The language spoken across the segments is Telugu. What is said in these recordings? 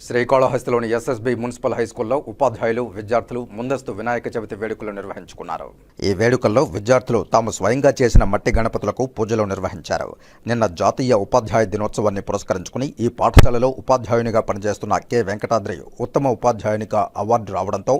శ్రీకాళహస్తిలోని ఎస్ఎస్బి మున్సిపల్ హైస్కూల్లో ఉపాధ్యాయులు విద్యార్థులు ముందస్తు వినాయక చవితి వేడుకలు నిర్వహించుకున్నారు. ఈ వేడుకల్లో విద్యార్థులు తాము స్వయంగా చేసిన మట్టి గణపతులకు పూజలు నిర్వహించారు. నిన్న జాతీయ ఉపాధ్యాయ దినోత్సవాన్ని పురస్కరించుకుని ఈ పాఠశాలలో ఉపాధ్యాయునిగా పనిచేస్తున్న కె వెంకటాద్రి ఉత్తమ ఉపాధ్యాయునిగా అవార్డు రావడంతో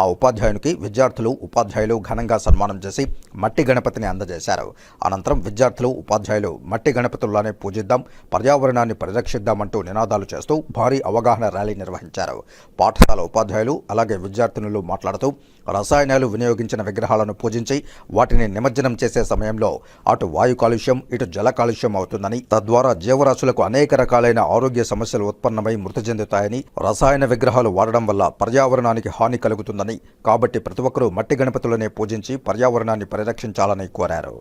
ఆ ఉపాధ్యాయునికి విద్యార్థులు ఉపాధ్యాయులు ఘనంగా సన్మానం చేసి మట్టి గణపతిని అందజేశారు. అనంతరం విద్యార్థులు ఉపాధ్యాయులు మట్టి గణపతుల్లానే పూజిద్దాం, పర్యావరణాన్ని పరిరక్షిద్దామంటూ నినాదాలు చేస్తూ భారీ అవగాహన ర్యాలీ నిర్వహించారు. పాఠశాల ఉపాధ్యాయులు అలాగే విద్యార్థినులు మాట్లాడుతూ రసాయనాలు వినియోగించిన విగ్రహాలను పూజించి వాటిని నిమజ్జనం చేసే సమయంలో అటు వాయు కాలుష్యం ఇటు జల కాలుష్యం అవుతుందని, తద్వారా జీవరాశులకు అనేక రకాలైన ఆరోగ్య సమస్యలు ఉత్పన్నమై మృతి చెందుతాయని, రసాయన విగ్రహాలు వాడడం వల్ల పర్యావరణానికి హాని కలుగుతుందని, కాబట్టి ప్రతి ఒక్కరూ మట్టి గణపతులనే పూజించి పర్యావరణాన్ని పరిరక్షించాలని కోరారు.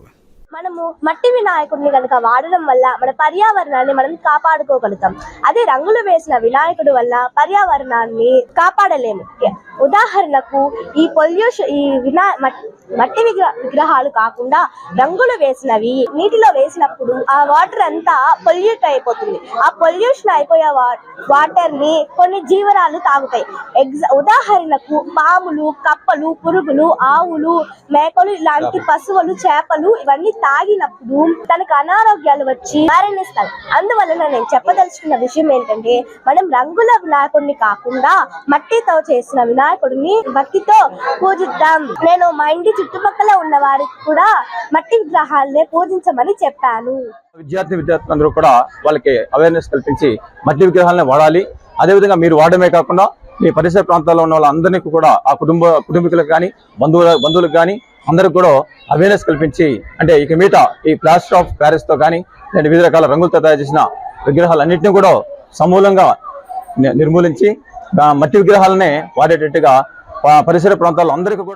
మనము మట్టి వినాయకుడిని కనుక వాడడం వల్ల మన పర్యావరణాన్ని మనం కాపాడుకోగలుగుతాం. అదే రంగులు వేసిన వినాయకుడి వల్ల పర్యావరణాన్ని కాపాడలేము. ఉదాహరణకు మట్టి విగ్రహాలు కాకుండా రంగులు వేసినవి నీటిలో వేసినప్పుడు ఆ వాటర్ అంతా పొల్యూట్ అయిపోతుంది. ఆ పొల్యూషన్ అయిపోయే వాటర్ ని కొన్ని జీవరాలు తాగుతాయి. ఉదాహరణకు పాములు, కప్పలు, పురుగులు, ఆవులు, మేకలు ఇలాంటి పశువులు, చేపలు ఇవన్నీ తాగినప్పుడు తనకు అనారోగ్యాలు వచ్చి మరణిస్తాయి. అందువలన నేను చెప్పదలుచుకున్న విషయం ఏంటంటే, మనం రంగుల వినాయకుడిని కాకుండా మట్టితో చేసిన వినాయకుడిని భక్తితో పూజిద్దాం. నేను మా ఇంటి చుట్టుపక్కల ఉన్న వారికి కూడా మట్టి విగ్రహాలనే పూజించమని చెప్పాను. విద్యార్థులందరూ కూడా వాళ్ళకి అవేర్నెస్ కల్పించి మట్టి విగ్రహాలనే వాడాలి. అదేవిధంగా మీరు వాడమే కాకుండా మీ పరిసర ప్రాంతాల్లో ఉన్న వాళ్ళందరినీ కూడా ఆ కుటుంబీకులకు కానీ బంధువులకు కానీ అందరికి కూడా అవేర్నెస్ కల్పించి, అంటే ఇక మీట ఈ ప్లాస్టర్ ఆఫ్ ప్యారిస్ తో కానీ వివిధ రకాల రంగులతో తయారు చేసిన విగ్రహాలన్నింటినీ కూడా సమూలంగా నిర్మూలించి మట్టి విగ్రహాలనే వాడేటట్టుగా పరిసర ప్రాంతాల్లో అందరికీ కూడా